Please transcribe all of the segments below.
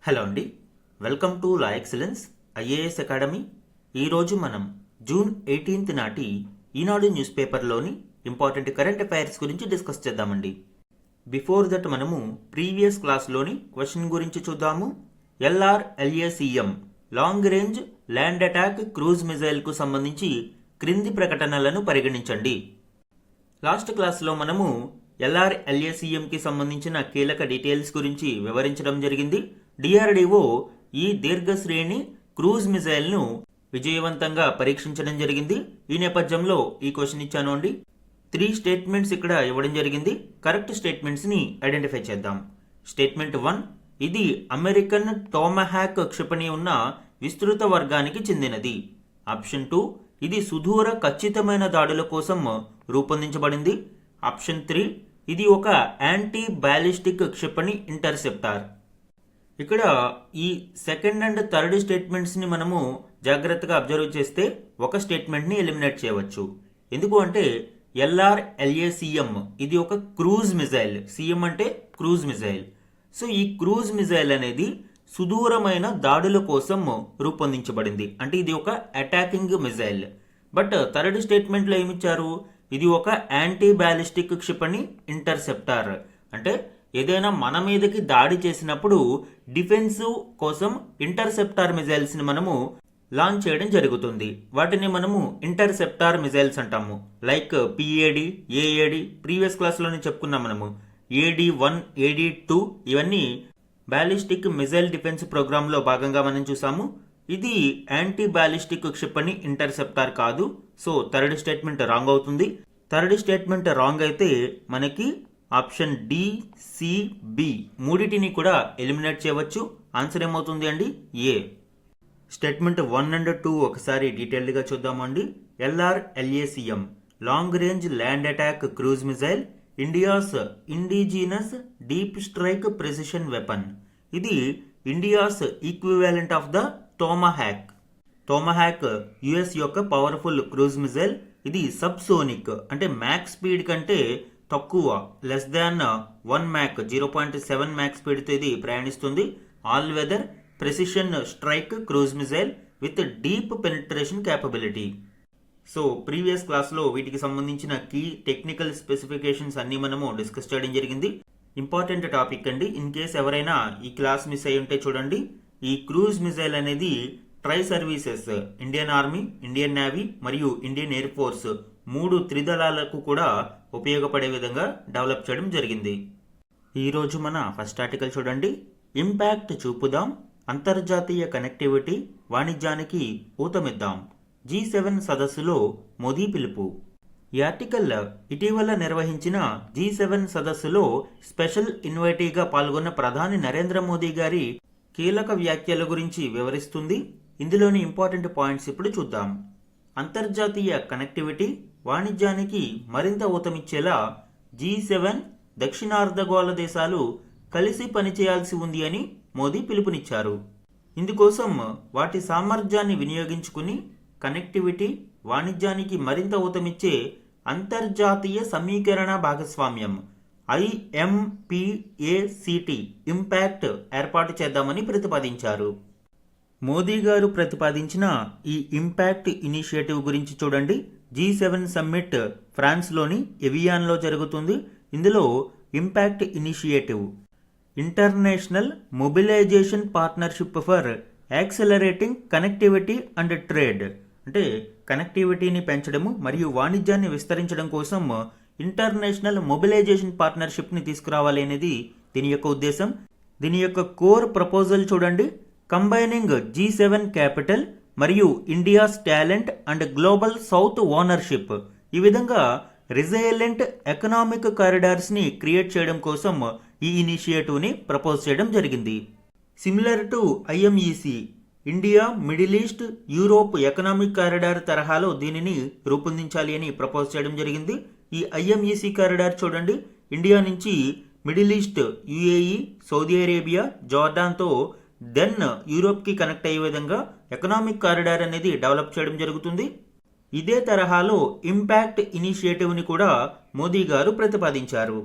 Hello అండి, welcome to La Excellence IAS Academy. ఈరోజు మనం జూన్ 18 నాటి ఈనాడు న్యూస్ పేపర్లోని ఇంపార్టెంట్ కరెంట్ అఫైర్స్ గురించి డిస్కస్ చేద్దామండి. బిఫోర్ దట్ మనము ప్రీవియస్ క్లాస్లోని క్వశ్చన్ గురించి చూద్దాము. LRLACM long range land attack cruise మిజైల్కు సంబంధించి క్రింది ప్రకటనలను పరిగణించండి. లాస్ట్ క్లాస్లో మనము LRLACMకి సంబంధించిన కీలక డీటెయిల్స్ గురించి వివరించడం జరిగింది. డిఆర్డిఓ ఈ దీర్ఘశ్రేణి క్రూజ్ మిజైల్ను విజయవంతంగా పరీక్షించడం జరిగింది. ఈ నేపథ్యంలో ఈ క్వశ్చన్ ఇచ్చాను అండి. 3 స్టేట్మెంట్స్ ఇక్కడ ఇవ్వడం జరిగింది. కరెక్ట్ స్టేట్మెంట్స్ని ఐడెంటిఫై చేద్దాం. స్టేట్మెంట్ 1, ఇది అమెరికన్ టోమహాక్ క్షిపణి ఉన్న విస్తృత వర్గానికి చెందినది. ఆప్షన్ 2, ఇది సుదూర ఖచ్చితమైన దాడుల కోసం రూపొందించబడింది. ఆప్షన్ 3, ఇది ఒక యాంటీ బ్యాలిస్టిక్ క్షిపణి ఇంటర్సెప్టార్. ఇక్కడ ఈ సెకండ్ అండ్ థర్డ్ స్టేట్మెంట్స్ని మనము జాగ్రత్తగా అబ్జర్వ్ చేస్తే ఒక స్టేట్మెంట్ని ఎలిమినేట్ చేయవచ్చు. ఎందుకు అంటే LRLACM ఇది ఒక క్రూజ్ మిజైల్. సిఎం అంటే క్రూజ్ మిజైల్. సో ఈ క్రూజ్ మిజైల్ అనేది సుదూరమైన దాడుల కోసం రూపొందించబడింది. అంటే ఇది ఒక అటాకింగ్ మిజైల్. బట్ థర్డ్ స్టేట్మెంట్లో ఏమిచ్చారు? ఇది ఒక యాంటీ బ్యాలిస్టిక్ క్షిపణి ఇంటర్సెప్టార్. అంటే ఏదైనా మన మీదకి దాడి చేసినప్పుడు డిఫెన్సివ్ కోసం ఇంటర్సెప్టార్ మిజైల్స్ని మనము లాంచ్ చేయడం జరుగుతుంది. వాటిని మనము ఇంటర్సెప్టార్ మిజైల్స్ అంటాము. లైక్ PAD, AAD ప్రీవియస్ క్లాస్లోనే చెప్పుకున్నాం మనము. AD1, AD2 ఇవన్నీ బ్యాలిస్టిక్ మిజైల్ డిఫెన్స్ ప్రోగ్రాంలో భాగంగా మనం చూసాము. ఇది యాంటీ బ్యాలిస్టిక్ క్షిపణి ఇంటర్సెప్టార్ కాదు. సో థర్డ్ స్టేట్మెంట్ రాంగ్ అవుతుంది. థర్డ్ స్టేట్మెంట్ రాంగ్ అయితే మనకి ఆప్షన్ D, C, B మూడిటిని కూడా ఎలిమినేట్ చేయవచ్చు. ఆన్సర్ ఏమవుతుంది అండి? ఏ. స్టేట్మెంట్ 1 అండ్ 2 ఒకసారి డీటెయిల్డ్గా చూద్దామండి. LRLACM long range land attack cruise missile, India's indigenous deep strike precision weapon. ఇది India's equivalent of the Tomahawk. Tomahawk US యొక్క పవర్ఫుల్ క్రూజ్ మిజైల్. ఇది సబ్సోనిక్ అంటే మ్యాక్ స్పీడ్ కంటే తక్కువ, లెస్ దాన్ 1 మ్యాక్ 0.7 మ్యాక్ స్పీడ్తో ఇది ప్రయాణిస్తుంది. All weather precision strike cruise missile with deep penetration capability. So previous క్లాస్లో వీటికి సంబంధించిన కీ టెక్నికల్ స్పెసిఫికేషన్స్ అన్ని మనము డిస్కస్ చేయడం జరిగింది. ఇంపార్టెంట్ టాపిక్ అండి. ఇన్ కేస్ ఎవరైనా ఈ క్లాస్ మిస్ అయి ఉంటే చూడండి. ఈ క్రూజ్ మిజైల్ అనేది try services, Indian army, Indian navy మరియు ఇండియన్ ఎయిర్ ఫోర్స్ 3 త్రిదళాలకు కూడా ఉపయోగపడే విధంగా డెవలప్ చేయడం జరిగింది. ఈరోజు మన ఫస్ట్ ఆర్టికల్ చూడండి. ఇంపాక్ట్ చూపుదాం, అంతర్జాతీయ కనెక్టివిటీ వాణిజ్యానికి ఊతమిద్దాం, G7 సదస్సులో మోదీ పిలుపు. ఈ ఆర్టికల్ ఇటీవల నిర్వహించిన G7 సదస్సులో స్పెషల్ ఇన్వైటీగా పాల్గొన్న ప్రధాని నరేంద్ర మోదీ గారి కీలక వ్యాఖ్యల గురించి వివరిస్తుంది. ఇందులోని ఇంపార్టెంట్ పాయింట్స్ ఇప్పుడు చూద్దాం. అంతర్జాతీయ కనెక్టివిటీ వాణిజ్యానికి మరింత ఊతమిచ్చేలా G7 దక్షిణార్ధగోళ దేశాలు కలిసి పనిచేయాల్సి ఉంది అని మోదీ పిలుపునిచ్చారు. ఇందుకోసం వాటి సామర్థ్యాన్ని వినియోగించుకుని కనెక్టివిటీ వాణిజ్యానికి మరింత ఊతమిచ్చే అంతర్జాతీయ సమీకరణ భాగస్వామ్యం IMPACT ఇంపాక్ట్ ఏర్పాటు చేద్దామని ప్రతిపాదించారు. మోదీ గారు ప్రతిపాదించిన ఈ ఇంపాక్ట్ ఇనిషియేటివ్ గురించి చూడండి. G7 సమ్మిట్ ఫ్రాన్స్లోని ఎవియాన్లో జరుగుతుంది. ఇందులో impact initiative international mobilization partnership for accelerating connectivity and trade అంటే కనెక్టివిటీని పెంచడము మరియు వాణిజ్యాన్ని విస్తరించడం కోసం ఇంటర్నేషనల్ మొబిలైజేషన్ పార్ట్నర్షిప్ని తీసుకురావాలి అనేది దీని యొక్క ఉద్దేశం. దీని యొక్క కోర్ ప్రపోజల్ చూడండి. కంబైనింగ్ G7 క్యాపిటల్ మరియు India's talent and global south ownership. ఈ విధంగా రిజైలెంట్ ఎకనామిక్ కారిడార్స్ని క్రియేట్ చేయడం కోసం ఈ ఇనిషియేటివ్ని ప్రపోజ్ చేయడం జరిగింది. Similar to IMEC India middle east Europe economic corridor తరహాలో దీనిని రూపొందించాలి అని ప్రపోజ్ చేయడం జరిగింది. ఈ IMEC కారిడార్ చూడండి. ఇండియా నుంచి middle east, UAE, Saudi Arabia, జోర్డాన్తో దెన్ యూరోప్కి కనెక్ట్ అయ్యే విధంగా ఎకనామిక్ కారిడార్ అనేది డెవలప్ చేయడం జరుగుతుంది. ఇదే తరహాలో ఇంపాక్ట్ ఇనిషియేటివ్ని కూడా మోదీ గారు ప్రతిపాదించారు.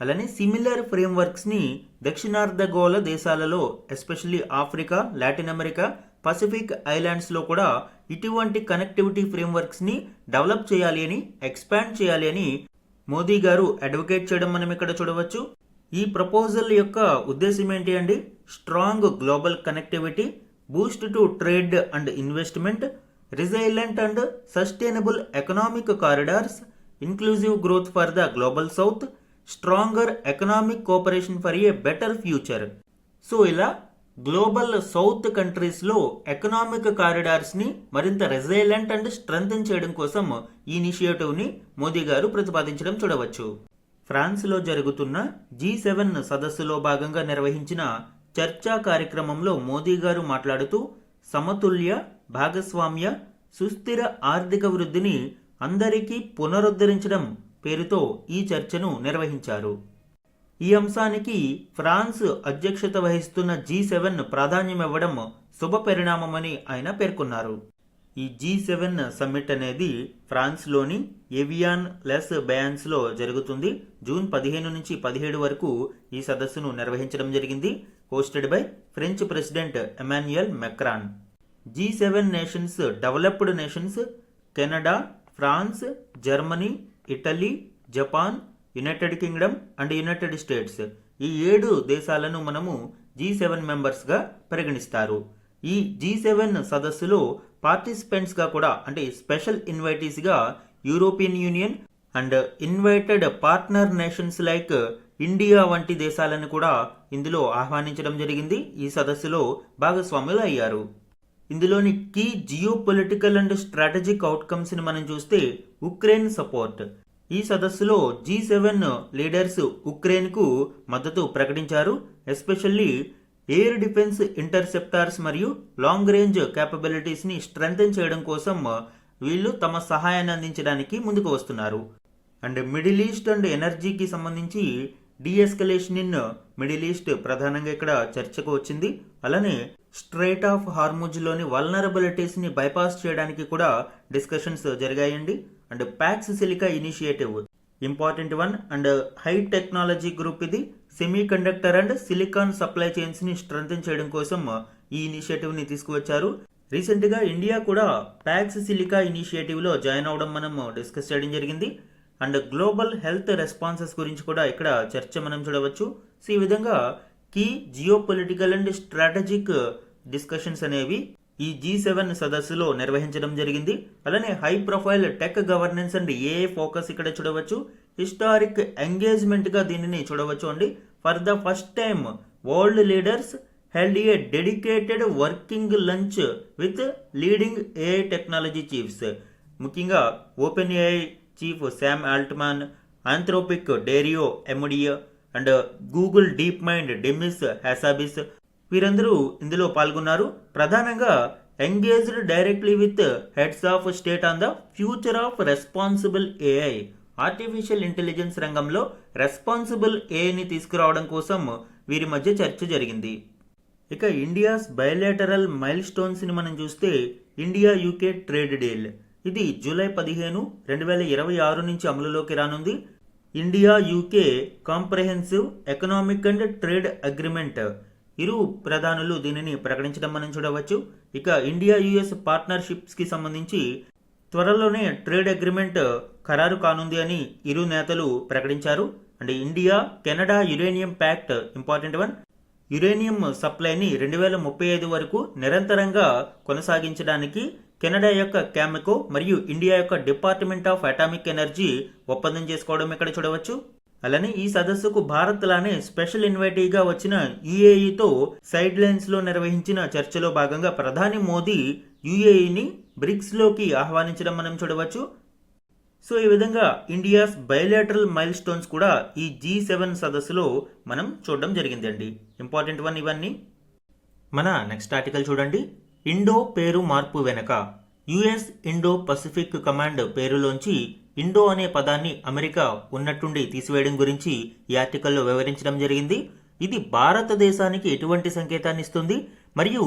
అలానే సిమిలర్ ఫ్రేమ్వర్క్స్ని దక్షిణార్ధగోళ దేశాలలో especially Africa, Latin America, Pacific ఐలాండ్స్లో కూడా ఇటువంటి కనెక్టివిటీ ఫ్రేమ్వర్క్స్ని డెవలప్ చేయాలి అని, ఎక్స్పాండ్ చేయాలి అని మోదీ గారు అడ్వకేట్ చేయడం మనం ఇక్కడ చూడవచ్చు. ఈ ప్రపోజల్ యొక్క ఉద్దేశం ఏంటి అండి? Strong global connectivity, boost to trade and investment, resilient and sustainable economic corridors, inclusive growth for the global south, stronger economic cooperation for a better future. So ఇలా గ్లోబల్ సౌత్ కంట్రీస్లో ఎకనామిక్ కారిడార్స్ని మరింత resilient and strengthen చేయడం కోసం ఈ ఇనిషియేటివ్ని మోదీ గారు ప్రతిపాదించడం చూడవచ్చు. ఫ్రాన్స్లో జరుగుతున్న G7 సదస్సులో భాగంగా నిర్వహించిన చర్చా కార్యక్రమంలో మోదీ గారు మాట్లాడుతూ సమతుల్య, భాగస్వామ్య, సుస్థిర ఆర్థిక వృద్ధిని అందరికీ పునరుద్ధరించడం పేరుతో ఈ చర్చను నిర్వహించారు. ఈ అంశానికి ఫ్రాన్స్ అధ్యక్షత వహిస్తున్న G7 ప్రాధాన్యమివ్వడం శుభ పరిణామమని ఆయన పేర్కొన్నారు. ఈ G7 సమ్మిట్ అనేది ఫ్రాన్స్లోని ఏవియాన్ లెస్ బయాన్స్లో జరుగుతుంది. జూన్ 15 నుంచి 17 వరకు ఈ సదస్సును నిర్వహించడం జరిగింది. Hosted by French president Emmanuel Macron. G7 nations developed nations Canada, France, Germany, Italy, Japan, United Kingdom and United States, ఈ 7 దేశాలను మనము G7 మెంబర్స్గా పరిగణిస్తారు. ఈ G7 సదస్సులో పార్టిసిపెంట్స్గా కూడా అంటే స్పెషల్ ఇన్వైటీస్గా European union and invited partner nations like India వంటి దేశాలను కూడా ఇందులో ఆహ్వానించడం జరిగింది. ఈ సదస్సులో భాగస్వాములు అయ్యారు. ఇందులోని key geo political and strategic అవుట్కమ్స్ని మనం చూస్తే ఉక్రెయిన్ సపోర్ట్. ఈ సదస్సులో G7 లీడర్స్ ఉక్రెయిన్కు మద్దతు ప్రకటించారు. ఎస్పెషల్లీ ఎయిర్ డిఫెన్స్ ఇంటర్సెప్టార్స్ మరియు లాంగ్ రేంజ్ క్యాపబిలిటీస్ని స్ట్రెంథెన్ చేయడం కోసం వీళ్ళు తమ సహాయాన్ని అందించడానికి ముందుకు వస్తున్నారు. అండ్ మిడిల్ ఈస్ట్ అండ్ ఎనర్జీకి సంబంధించి డీఎస్కలేషన్ ఇన్ మిడిల్ ఈస్ట్ ప్రధానంగా ఇక్కడ చర్చకు వచ్చింది. అలానే స్ట్రైట్ ఆఫ్ హార్ముజ్లోని వల్నరబిలిటీస్ని బైపాస్ చేయడానికి కూడా డిస్కషన్స్ జరిగాయండి. And pax silica initiative important one. And high technology group ఇది semi conductor and silicon supply chains ని స్ట్రెంథెన్ చేయడం కోసం ఈ ఇనిషియేటివ్ ని తీసుకువచ్చారు. రీసెంట్ గా ఇండియా కూడా ప్యాక్స్ సిలికా ఇనిషియేటివ్ లో జాయిన్ అవడం మనం డిస్కస్ చేయడం జరిగింది. అండ్ గ్లోబల్ హెల్త్ రెస్పాన్సెస్ గురించి కూడా ఇక్కడ చర్చ మనం చూడవచ్చు. సో ఈ విధంగా key geo political and strategic discussions అనేవి ఈ G7 సదస్సులో నిర్వహించడం జరిగింది. అలానే high profile tech governance and AI focus ఇక్కడ చూడవచ్చు. హిస్టారిక్ ఎంగేజ్మెంట్ గా దీనిని చూడవచ్చు అండి. For the first time world leaders held a dedicated working lunch with leading AI technology chiefs. ముఖ్యంగా open AI chief Sam Altman, Anthropic Dario Amodei and Google deep mind Demis Hassabis వీరందరూ ఇందులో పాల్గొన్నారు. ప్రధానంగా engaged directly with heads of state on the future of responsible AI. Artificial intelligence రంగంలో responsible ఏఐని తీసుకురావడం కోసం వీరి మధ్య చర్చ జరిగింది. ఇక ఇండియాస్ బయోలేటరల్ మైల్ స్టోన్స్ ని మనం చూస్తే ఇండియా యూకే ట్రేడ్ డీల్ ఇది జూలై 15, 2026 నుంచి అమలులోకి రానుంది. India UK comprehensive economic and trade agreement ఇరు ప్రధానులు దీనిని ప్రకటించడం మనం చూడవచ్చు. ఇక ఇండియా యుఎస్ పార్ట్నర్షిప్స్ కి సంబంధించి త్వరలోనే ట్రేడ్ అగ్రిమెంట్ ఖరారు కానుంది అని ఇరు నేతలు ప్రకటించారు. And India Canada uranium pact important one. Uranium సప్లైని 2035 వరకు నిరంతరంగా కొనసాగించడానికి కెనడా యొక్క క్యామెకో మరియు ఇండియా యొక్క డిపార్ట్మెంట్ ఆఫ్ అటామిక్ ఎనర్జీ ఒప్పందం చేసుకోవడం ఇక్కడ చూడవచ్చు. అలానే ఈ సదస్సుకు భారత్ లానే స్పెషల్ ఇన్వైటీగా వచ్చిన యుఏఈతో సైడ్ లైన్స్ లో నిర్వహించిన చర్చలో భాగంగా ప్రధాని మోదీ యుఏఈని బ్రిక్స్ లోకి ఆహ్వానించడం మనం చూడవచ్చు. సో ఈ విధంగా ఇండియాస్ బయోలేటరల్ మైల్ స్టోన్స్ కూడా ఈ G7 సదస్సులో మనం చూడడం జరిగిందండి. ఇంపార్టెంట్ వన్ ఇవన్నీ. మన నెక్స్ట్ ఆర్టికల్ చూడండి. ఇండో పేరు మార్పు వెనక యుఎస్ ఇండో పసిఫిక్ కమాండ్ పేరులోంచి ఇండో అనే పదాన్ని అమెరికా ఉన్నట్టుండి తీసివేయడం గురించి ఈ ఆర్టికల్లో వివరించడం జరిగింది. ఇది భారతదేశానికి ఎటువంటి సంకేతాన్ని ఇస్తుంది మరియు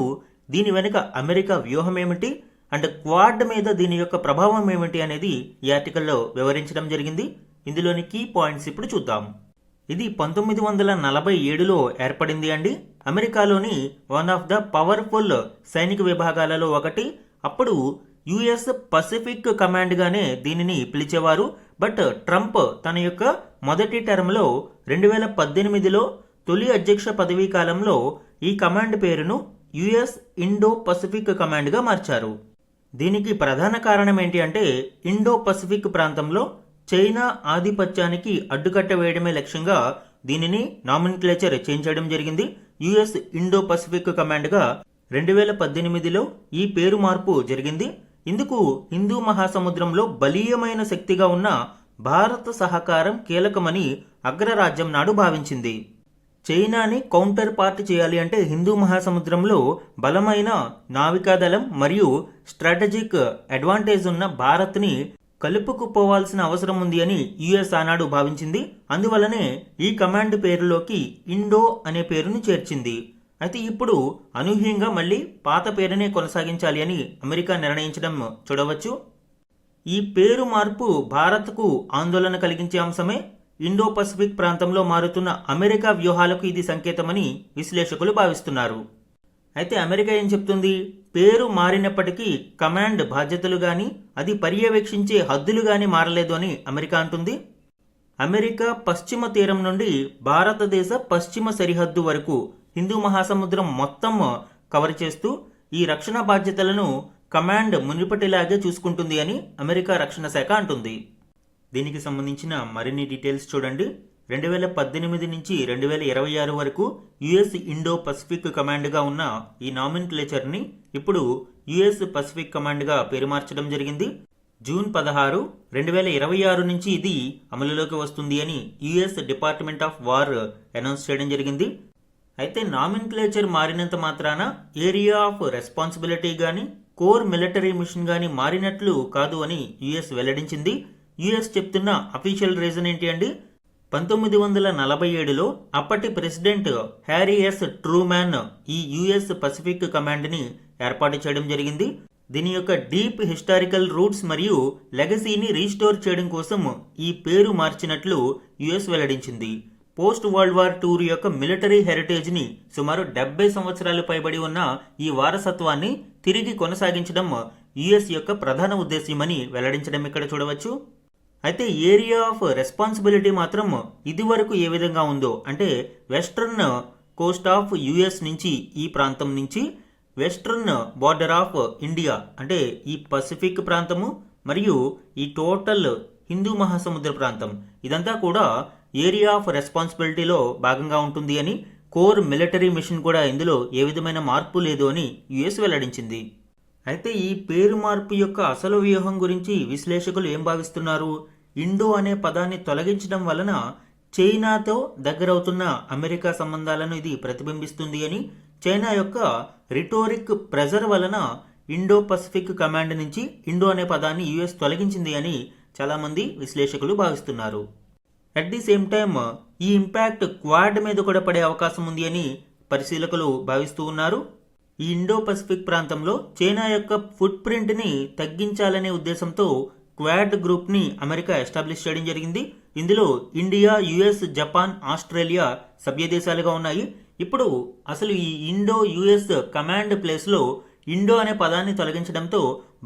దీని వెనుక అమెరికా వ్యూహం ఏమిటి అండ్ క్వాడ్ మీద దీని యొక్క ప్రభావం ఏమిటి అనేది ఈ ఆర్టికల్లో వివరించడం జరిగింది. ఇందులోని కీ పాయింట్స్ ఇప్పుడు చూద్దాం. ఇది 1947లో ఏర్పడింది అండి. అమెరికాలోని వన్ ఆఫ్ ద పవర్ఫుల్ సైనిక విభాగాలలో ఒకటి. అప్పుడు యుఎస్ పసిఫిక్ కమాండ్ గానే దీనిని పిలిచేవారు. బట్ ట్రంప్ తన యొక్క మొదటి టర్మ్లో 2018లో తొలి అధ్యక్ష పదవీ కాలంలో ఈ కమాండ్ పేరును యుఎస్ ఇండో పసిఫిక్ కమాండ్గా మార్చారు. దీనికి ప్రధాన కారణం ఏంటి అంటే ఇండో పసిఫిక్ ప్రాంతంలో చైనా ఆధిపత్యానికి అడ్డుకట్ట వేయడమే లక్ష్యంగా దీనిని నామినిక్లేచర్ చేంజ్ చేయడం జరిగింది. యుఎస్ ఇండో పసిఫిక్ కమాండ్గా 2018లో ఈ పేరు మార్పు జరిగింది. ఇందుకు హిందూ మహాసముద్రంలో బలీయమైన శక్తిగా ఉన్న భారత సహకారం కీలకమని అగ్రరాజ్యం నాడు భావించింది. చైనాని కౌంటర్ పార్ట్ చేయాలి అంటే హిందూ మహాసముద్రంలో బలమైన నావికాదళం మరియు స్ట్రాటజిక్ అడ్వాంటేజ్ ఉన్న భారత్ని కలుపుకుపోవాల్సిన అవసరం ఉంది అని యుఎస్ ఆనాడు భావించింది. అందువలనే ఈ కమాండ్ పేరులోకి ఇండో అనే పేరును చేర్చింది. అయితే ఇప్పుడు అనూహ్యంగా మళ్ళీ పాత పేరునే కొనసాగించాలి అని అమెరికా నిర్ణయించడం చూడవచ్చు. ఈ పేరు మార్పు భారత్కు ఆందోళన కలిగించే అంశమే. ఇండో పసిఫిక్ ప్రాంతంలో మారుతున్న అమెరికా వ్యూహాలకు ఇది సంకేతమని విశ్లేషకులు భావిస్తున్నారు. అయితే అమెరికా ఏం చెప్తుంది? పేరు మారినప్పటికీ కమాండ్ బాధ్యతలు గాని అది పర్యవేక్షించే హద్దులు గాని మారలేదు అని అమెరికా అంటుంది. అమెరికా పశ్చిమ తీరం నుండి భారతదేశ పశ్చిమ సరిహద్దు వరకు హిందూ మహాసముద్రం మొత్తం కవర్ చేస్తూ ఈ రక్షణ బాధ్యతలను కమాండ్ మునుపటిలాగే చూసుకుంటుంది అని అమెరికా రక్షణ శాఖ అంటుంది. దీనికి సంబంధించిన మరిన్ని డీటెయిల్స్ చూడండి. 2018 నుంచి 2026 వరకు యుఎస్ ఇండో పసిఫిక్ కమాండ్గా ఉన్న ఈ నామినిక్లేచర్ని ఇప్పుడు యుఎస్ పసిఫిక్ కమాండ్గా పేరు మార్చడం జరిగింది. జూన్ 16, 2026 నుంచి ఇది అమలులోకి వస్తుంది అని US department of war announce చేయడం జరిగింది. అయితే నామినిక్లేచర్ మారినంత మాత్రాన ఏరియా ఆఫ్ రెస్పాన్సిబిలిటీ గాని కోర్ మిలిటరీ మిషన్ గాని మారినట్లు కాదు అని యుఎస్ వెల్లడించింది. యుఎస్ చెప్తున్న అఫీషియల్ రీజన్ ఏంటి అండి? 1947లో అప్పటి ప్రెసిడెంట్ హ్యారీ ఎస్ ట్రూమాన్ ఈ యుఎస్ పసిఫిక్ కమాండ్ని ఏర్పాటు చేయడం జరిగింది. దీని యొక్క డీప్ హిస్టారికల్ రూట్స్ మరియు లెగసీని రీస్టోర్ చేయడం కోసం ఈ పేరు మార్చినట్లు యుఎస్ వెల్లడించింది. పోస్ట్ వరల్డ్ వార్ II యొక్క మిలిటరీ హెరిటేజ్ని సుమారు 70 సంవత్సరాలు పైబడి ఉన్న ఈ వారసత్వాన్ని తిరిగి కొనసాగించడం యుఎస్ యొక్క ప్రధాన ఉద్దేశ్యమని వెల్లడించడం ఇక్కడ చూడవచ్చు. అయితే ఏరియా ఆఫ్ రెస్పాన్సిబిలిటీ మాత్రం ఇదివరకు ఏ విధంగా ఉందో అంటే వెస్ట్రన్ కోస్ట్ ఆఫ్ యుఎస్ నుంచి ఈ ప్రాంతం నుంచి వెస్ట్రన్ బార్డర్ ఆఫ్ ఇండియా అంటే ఈ పసిఫిక్ ప్రాంతము మరియు ఈ టోటల్ హిందూ మహాసముద్ర ప్రాంతం ఇదంతా కూడా ఏరియా ఆఫ్ రెస్పాన్సిబిలిటీలో భాగంగా ఉంటుంది అని, కోర్ మిలిటరీ మిషన్ కూడా ఇందులో ఏ విధమైన మార్పు లేదు అని యుఎస్ వెల్లడించింది. అయితే ఈ పేరు మార్పు యొక్క అసలు వ్యూహం గురించి విశ్లేషకులు ఏం భావిస్తున్నారు? ఇండో అనే పదాన్ని తొలగించడం వలన చైనాతో దగ్గరవుతున్న అమెరికా సంబంధాలను ఇది ప్రతిబింబిస్తుంది అని, చైనా యొక్క రిటోరిక్ ప్రెజర్ వలన ఇండో పసిఫిక్ కమాండ్ నుంచి ఇండో అనే పదాన్ని యుఎస్ తొలగించింది అని చాలామంది విశ్లేషకులు భావిస్తున్నారు. అట్ ది సేమ్ టైమ్ ఈ ఇంపాక్ట్ క్వాడ్ మీద కూడా పడే అవకాశం ఉంది అని పరిశీలకులు భావిస్తూ ఉన్నారు. ఈ ఇండో పసిఫిక్ ప్రాంతంలో చైనా యొక్క ఫుట్ ప్రింట్ని తగ్గించాలనే ఉద్దేశంతో క్వాడ్ గ్రూప్ని అమెరికా ఎస్టాబ్లిష్ చేయడం జరిగింది. ఇందులో ఇండియా, యుఎస్, జపాన్, ఆస్ట్రేలియా సభ్య దేశాలుగా ఉన్నాయి. ఇప్పుడు అసలు ఈ ఇండో యుఎస్ కమాండ్ ప్లేస్లో ఇండో అనే పదాన్ని తొలగించడంతో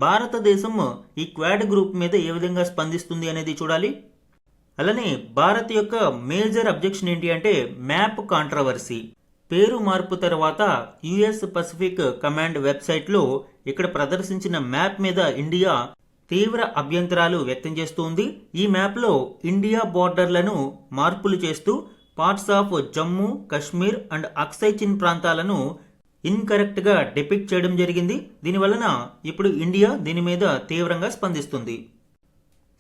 భారతదేశం ఈ క్వాడ్ గ్రూప్ మీద ఏ విధంగా స్పందిస్తుంది అనేది చూడాలి. అలానే భారత్ యొక్క మేజర్ అబ్జెక్షన్ ఏంటి అంటే మ్యాప్ కాంట్రవర్సీ. పేరు మార్పు తర్వాత యుఎస్ పసిఫిక్ కమాండ్ వెబ్సైట్లో ఇక్కడ ప్రదర్శించిన మ్యాప్ మీద ఇండియా తీవ్ర అభ్యంతరాలు వ్యక్తం చేస్తుంది. ఈ మ్యాప్లో ఇండియా బోర్డర్లను మార్పులు చేస్తూ parts of Jammu, Kashmir and Aksai చిన్ ప్రాంతాలను ఇన్కరెక్ట్గా డిపిక్ట్ చేయడం జరిగింది. దీనివలన ఇప్పుడు ఇండియా దీని మీద తీవ్రంగా స్పందిస్తుంది.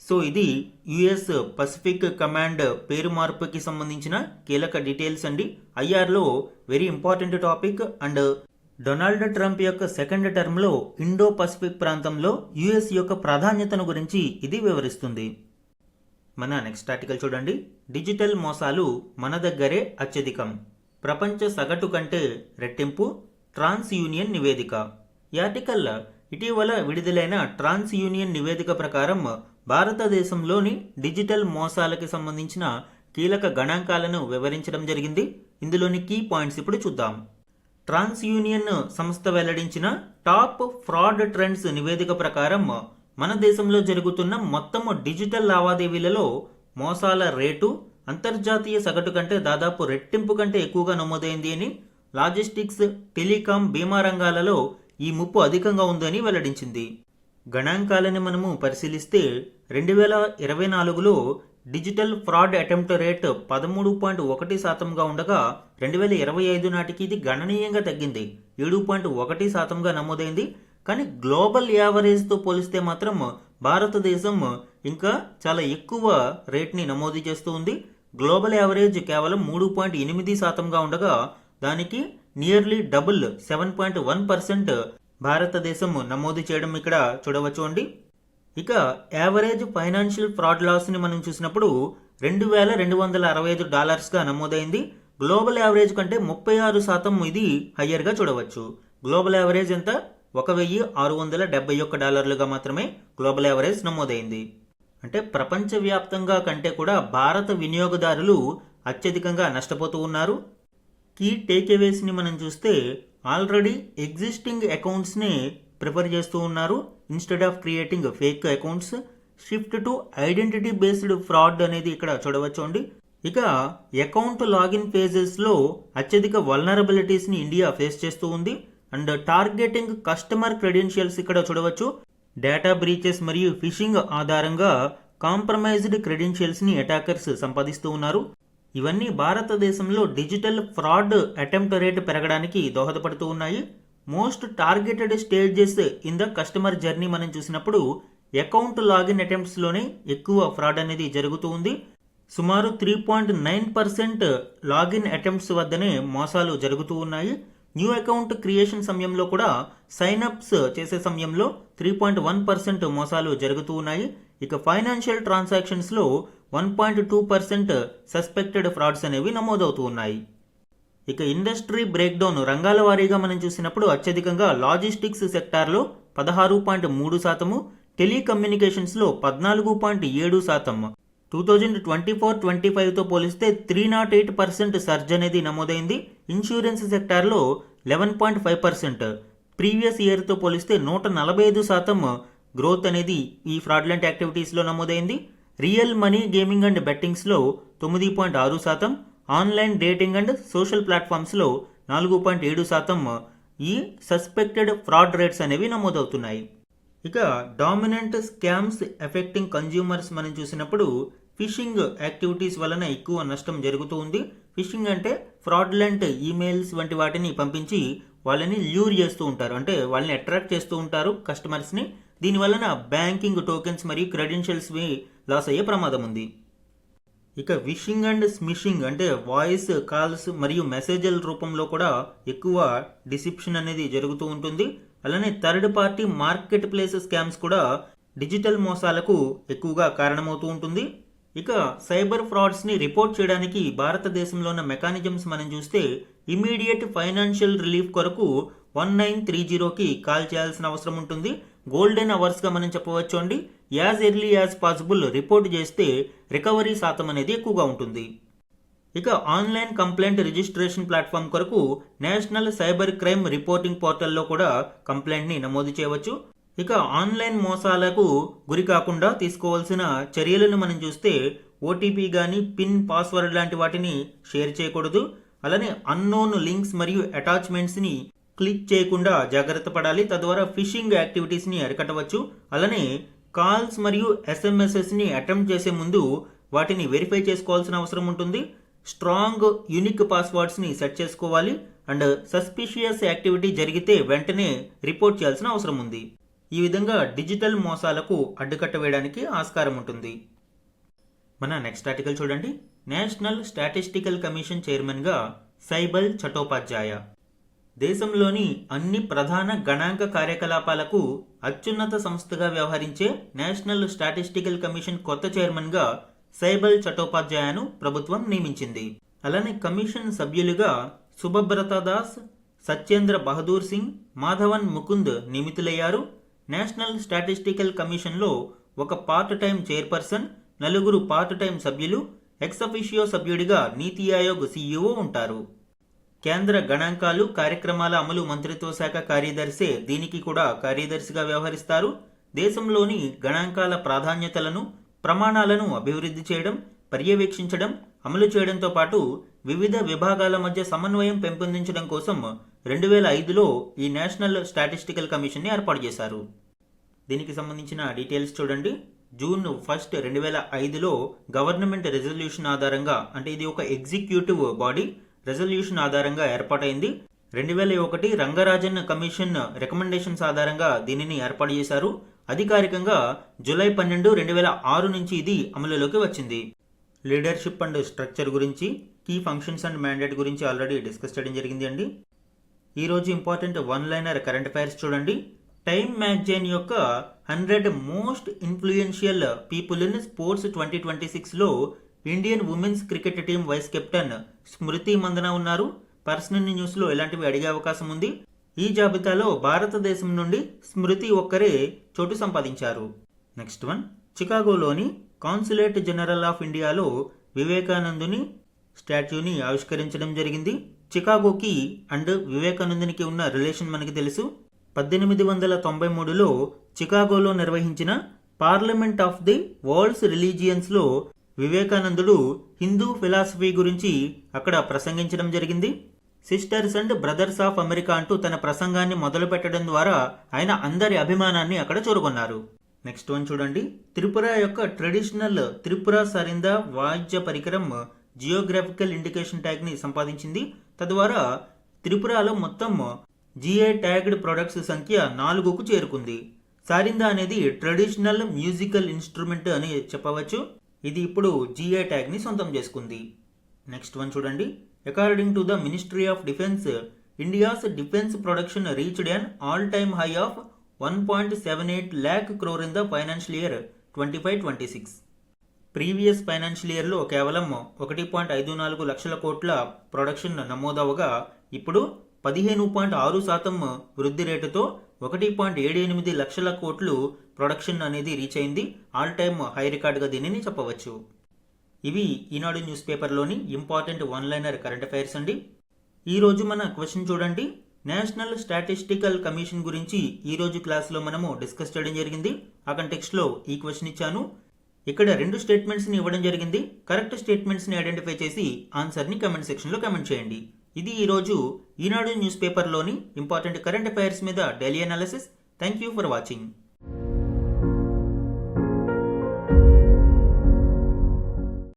సో ఇది యుఎస్ పసిఫిక్ కమాండ్ పేరు మార్పుకి సంబంధించిన కీలక డీటెయిల్స్ అండి. ఐఆర్లో very important topic. And Donald Trump యొక్క సెకండ్ టర్మ్లో ఇండో పసిఫిక్ ప్రాంతంలో యుఎస్ యొక్క ప్రాధాన్యతను గురించి ఇది వివరిస్తుంది. మన నెక్స్ట్ ఆర్టికల్ చూడండి. డిజిటల్ మోసాలు మన దగ్గరే అత్యధికం, ప్రపంచ సగటు కంటే రెట్టింపు, ట్రాన్స్ యూనియన్ నివేదిక. ఈ ఆర్టికల్ ఇటీవల విడుదలైన ట్రాన్స్ యూనియన్ నివేదిక ప్రకారం భారతదేశంలోని డిజిటల్ మోసాలకి సంబంధించిన కీలక గణాంకాలను వివరించడం జరిగింది. ఇందులోని కీ పాయింట్స్ ఇప్పుడు చూద్దాం. ట్రాన్స్ యూనియన్ సంస్థ వెల్లడించిన టాప్ ఫ్రాడ్ ట్రెండ్స్ నివేదిక ప్రకారం మన దేశంలో జరుగుతున్న మొత్తం డిజిటల్ లావాదేవీలలో మోసాల రేటు అంతర్జాతీయ సగటు కంటే దాదాపు రెట్టింపు కంటే ఎక్కువగా నమోదైంది అని, లాజిస్టిక్స్, టెలికాం, బీమా రంగాలలో ఈ ముప్పు అధికంగా ఉందని వెల్లడించింది. గణాంకాలను మనము పరిశీలిస్తే 2024లో డిజిటల్ ఫ్రాడ్ అటెంప్ట్ రేట్ 13.1%గా ఉండగా 2025 నాటికి ఇది గణనీయంగా తగ్గింది, 7.1%గా నమోదైంది. కానీ గ్లోబల్ యావరేజ్తో పోలిస్తే మాత్రం భారతదేశం ఇంకా చాలా ఎక్కువ రేట్ని నమోదు చేస్తూ ఉంది. గ్లోబల్ యావరేజ్ కేవలం 3.8%గా ఉండగా దానికి నియర్లీ డబుల్ 7.1% భారతదేశం నమోదు చేయడం ఇక్కడ చూడవచ్చు అండి. ఇక యావరేజ్ ఫైనాన్షియల్ ఫ్రాడ్ లాస్ని మనం చూసినప్పుడు $2,265గా నమోదైంది. గ్లోబల్ యావరేజ్ కంటే 36% ఇది హయ్యర్గా చూడవచ్చు. గ్లోబల్ యావరేజ్ ఎంత? $1,671గా మాత్రమే గ్లోబల్ యావరేజ్ నమోదైంది. అంటే ప్రపంచవ్యాప్తంగా కంటే కూడా భారత వినియోగదారులు అత్యధికంగా నష్టపోతూ ఉన్నారు. కీ టేక్అవేస్ని మనం చూస్తే ఆల్రెడీ ఎగ్జిస్టింగ్ అకౌంట్స్ని ప్రిఫర్ చేస్తూ ఉన్నారు instead of creating fake accounts. Shift to identity based fraud అనేది ఇక్కడ చూడవచ్చు అండి. ఇక అకౌంట్ లాగిన్ ఫేజెస్లో అత్యధిక వల్నరబిలిటీస్ని ఇండియా ఫేస్ చేస్తూ ఉంది. అండ్ టార్గెటింగ్ కస్టమర్ క్రెడెన్షియల్స్ ఇక్కడ చూడవచ్చు. డేటా బ్రీచెస్ మరియు ఫిషింగ్ ఆధారంగా కాంప్రమైజ్డ్ క్రెడెన్షియల్స్ని అటాకర్స్ సంపాదిస్తూ ఉన్నారు. ఇవన్నీ భారతదేశంలో డిజిటల్ ఫ్రాడ్ అటెంప్ట్ రేట్ పెరగడానికి దోహదపడుతూ ఉన్నాయి. Most targeted stages in the customer journey మనం చూసినప్పుడు అకౌంట్ లాగిన్ అటెంప్ట్స్లోనే ఎక్కువ ఫ్రాడ్ అనేది జరుగుతూ ఉంది. సుమారు 3.9% లాగిన్ అటెంప్ట్స్ వద్దనే మోసాలు జరుగుతూ ఉన్నాయి. న్యూ అకౌంట్ క్రియేషన్ సమయంలో కూడా సైన్అప్స్ చేసే సమయంలో 3.1% మోసాలు జరుగుతూ ఉన్నాయి. ఇక ఫైనాన్షియల్ ట్రాన్సాక్షన్స్లో 1.2% సస్పెక్టెడ్ ఫ్రాడ్స్ అనేవి నమోదవుతూ ఉన్నాయి. ఇక ఇండస్ట్రీ బ్రేక్డౌన్ రంగాల వారీగా మనం చూసినప్పుడు అత్యధికంగా లాజిస్టిక్స్ సెక్టార్లో 16.3%, టెలికమ్యూనికేషన్స్లో 14.7%. 2024-25తో పోలిస్తే 308% సర్జ్ అనేది నమోదైంది. ఇన్సూరెన్స్ సెక్టార్లో 11.5%, ప్రీవియస్ ఇయర్తో పోలిస్తే 145% గ్రోత్ అనేది ఈ ఫ్రాడ్లెంట్ యాక్టివిటీస్లో నమోదైంది. రియల్ మనీ గేమింగ్ అండ్ బెట్టింగ్స్లో 9.6%, ఆన్లైన్ డేటింగ్ అండ్ సోషల్ ప్లాట్ఫామ్స్లో 4.7% ఈ సస్పెక్టెడ్ ఫ్రాడ్ రేట్స్ అనేవి నమోదవుతున్నాయి. ఇక డామినెంట్ స్కామ్స్ ఎఫెక్టింగ్ కన్జ్యూమర్స్ మనం చూసినప్పుడు ఫిషింగ్ యాక్టివిటీస్ వలన ఎక్కువ నష్టం జరుగుతూ ఉంది. ఫిషింగ్ అంటే ఫ్రాడ్లెంట్ ఈమెయిల్స్ వంటి వాటిని పంపించి వాళ్ళని ల్యూర్ చేస్తూ ఉంటారు, అంటే వాళ్ళని అట్రాక్ట్ చేస్తూ ఉంటారు కస్టమర్స్ని. దీని వలన బ్యాంకింగ్ టోకెన్స్ మరియు క్రెడెన్షియల్స్ లాస్ అయ్యే ప్రమాదం ఉంది. ఇక విషింగ్ అండ్ స్మిషింగ్ అంటే వాయిస్ కాల్స్ మరియు మెసేజ్ల రూపంలో కూడా ఎక్కువ డిసిప్షన్ అనేది జరుగుతూ ఉంటుంది. అలానే third party market place scams కూడా డిజిటల్ మోసాలకు ఎక్కువగా కారణమవుతూ ఉంటుంది. ఇక సైబర్ ఫ్రాడ్స్ని రిపోర్ట్ చేయడానికి భారతదేశంలో ఉన్న మెకానిజమ్స్ మనం చూస్తే ఇమీడియట్ ఫైనాన్షియల్ రిలీఫ్ కొరకు 1930కి కాల్ చేయాల్సిన అవసరం ఉంటుంది. గోల్డెన్ అవర్స్గా మనం చెప్పవచ్చు అండి. As early as possible report చేస్తే రికవరీ శాతం అనేది ఎక్కువగా ఉంటుంది. ఇక ఆన్లైన్ కంప్లైంట్ రిజిస్ట్రేషన్ ప్లాట్ఫామ్ కొరకు నేషనల్ సైబర్ క్రైమ్ రిపోర్టింగ్ పోర్టల్లో కూడా కంప్లైంట్ని నమోదు చేయవచ్చు. ఇక ఆన్లైన్ మోసాలకు గురి కాకుండా తీసుకోవాల్సిన చర్యలను మనం చూస్తే ఓటీపీ కానీ పిన్, పాస్వర్డ్ లాంటి వాటిని షేర్ చేయకూడదు. అలానే అన్నోన్ లింక్స్ మరియు అటాచ్మెంట్స్ని క్లిక్ చేయకుండా జాగ్రత్త పడాలి. తద్వారా ఫిషింగ్ యాక్టివిటీస్ని అరికట్టవచ్చు. అలానే కాల్స్ మరియు ఎస్ఎంఎస్ఎస్ని అటెంప్ట్ చేసే ముందు వాటిని వెరిఫై చేసుకోవాల్సిన అవసరం ఉంటుంది. స్ట్రాంగ్ యూనిక్ పాస్వర్డ్స్ని సెట్ చేసుకోవాలి. అండ్ సస్పిషియస్ యాక్టివిటీ జరిగితే వెంటనే రిపోర్ట్ చేయాల్సిన అవసరం ఉంది. ఈ విధంగా డిజిటల్ మోసాలకు అడ్డుకట్ట వేయడానికి ఆస్కారం ఉంటుంది. మన నెక్స్ట్ ఆర్టికల్ చూడండి. నేషనల్ స్టాటిస్టికల్ కమిషన్ చైర్మన్గా సైబల్ చటోపాధ్యాయ. దేశంలోని అన్ని ప్రధాన గణాంక కార్యకలాపాలకు అత్యున్నత సంస్థగా వ్యవహరించే నేషనల్ స్టాటిస్టికల్ కమిషన్ కొత్త చైర్మన్గా సైబల్ చటోపాధ్యాయను ప్రభుత్వం నియమించింది. అలానే కమిషన్ సభ్యులుగా సుభబ్రత దాస్, సత్యేంద్ర బహదూర్ సింగ్, మాధవన్ ముకుంద్ నియమితులయ్యారు. నేషనల్ స్టాటిస్టికల్ కమిషన్లో ఒక part time chairperson, 4 part time సభ్యులు, ఎక్స్ అఫిషియో సభ్యుడిగా నీతి ఆయోగ్ సీఈఓ ఉంటారు. కేంద్ర గణాంకాలు కార్యక్రమాల అమలు మంత్రిత్వ శాఖ కార్యదర్శే దీనికి కూడా కార్యదర్శిగా వ్యవహరిస్తారు. దేశంలోని గణాంకాల ప్రాధాన్యతలను, ప్రమాణాలను అభివృద్ధి చేయడం, పర్యవేక్షించడం, అమలు చేయడంతో పాటు వివిధ విభాగాల మధ్య సమన్వయం పెంపొందించడం కోసం 2005లో ఈ నేషనల్ స్టాటిస్టికల్ కమిషన్ని ఏర్పాటు చేశారు. దీనికి సంబంధించిన డీటెయిల్స్ చూడండి. జూన్ 1, 2005లో గవర్నమెంట్ రెజల్యూషన్ ఆధారంగా, అంటే ఇది ఒక ఎగ్జిక్యూటివ్ బాడీ, రెజల్యూషన్ ఆధారంగా ఏర్పాటైంది. 2001 రంగరాజన్ కమిషన్ రికమెండేషన్స్ ఆధారంగా దీనిని ఏర్పాటు చేశారు. అధికారికంగా జూలై 12, 2006 నుంచి ఇది అమలులోకి వచ్చింది. లీడర్షిప్ అండ్ స్ట్రక్చర్ గురించి, కీ ఫంక్షన్స్ అండ్ మ్యాండేట్ గురించి ఆల్రెడీ డిస్కస్ చేయడం జరిగింది అండి. ఈరోజు important one liner current affairs చూడండి. టైమ్ మ్యాగజైన్ యొక్క 100 most influential people in sports 2026లో Indian women's cricket team vice captain Smriti Mandhana ఉన్నారు. పర్సనల్ న్యూస్లో ఇలాంటివి అడిగే అవకాశం ఉంది. ఈ జాబితాలో భారతదేశం నుండి స్మృతి ఒక్కరే చోటు సంపాదించారు. నెక్స్ట్ వన్, చికాగోలోని కాన్సులేట్ జనరల్ ఆఫ్ ఇండియాలో వివేకానందుని స్టాచ్యూని ఆవిష్కరించడం జరిగింది. చికాగోకి అండ్ వివేకానందునికి ఉన్న రిలేషన్ మనకి తెలుసు. 1893లో చికాగోలో నిర్వహించిన పార్లమెంట్ ఆఫ్ ది వరల్డ్స్ రిలీజియన్స్లో వివేకానందుడు హిందూ ఫిలాసఫీ గురించి అక్కడ ప్రసంగించడం జరిగింది. Sisters and brothers of America అంటూ తన ప్రసంగాన్ని మొదలు పెట్టడం ద్వారా ఆయన అందరి అభిమానాన్ని అక్కడ చూరగొన్నారు. నెక్స్ట్ వన్ చూడండి. త్రిపుర యొక్క ట్రెడిషనల్ త్రిపుర సరింద వాయిద్య పరికరం జియోగ్రాఫికల్ ఇండికేషన్ ట్యాగ్ని సంపాదించింది. తద్వారా త్రిపురలో మొత్తం జిఐ ట్యాగ్డ్ ప్రొడక్ట్స్ సంఖ్య 4కు చేరుకుంది. సారిందా అనేది ట్రెడిషనల్ మ్యూజికల్ ఇన్స్ట్రుమెంట్ అని చెప్పవచ్చు. ఇది ఇప్పుడు జిఐ ట్యాగ్ని సొంతం చేసుకుంది. నెక్స్ట్ వన్ చూడండి. According to the ministry of defence, India's defence production reached an all time high of 1.78 lakh crore in the financial year 25-26. Previous financial ఇయర్లో కేవలం 1.54 లక్షల కోట్ల ప్రొడక్షన్ నమోదవగా ఇప్పుడు 15.6% వృద్ధి రేటుతో 1.78 లక్షల కోట్లు ప్రొడక్షన్ అనేది రీచ్ అయింది. ఆల్ టైమ్ హై రికార్డుగా దీనిని చెప్పవచ్చు. ఇవి ఈనాడు న్యూస్ పేపర్లోని important one liner current affairs అండి. ఈరోజు మన క్వశ్చన్ చూడండి. నేషనల్ స్టాటిస్టికల్ కమిషన్ గురించి ఈరోజు క్లాస్లో మనము డిస్కస్ చేయడం జరిగింది. ఆ కంటెక్స్ట్లో ఈ క్వశ్చన్ ఇచ్చాను. ఇక్కడ 2 స్టేట్మెంట్స్ని ఇవ్వడం జరిగింది. కరెక్ట్ స్టేట్మెంట్స్ని ఐడెంటిఫై చేసి ఆన్సర్ని కమెంట్ సెక్షన్లో కమెంట్ చేయండి. ఇది ఈరోజు ఈనాడు న్యూస్ పేపర్లోని ఇంపార్టెంట్ కరెంట్ అఫైర్స్ మీద daily analysis. Thank you for watching.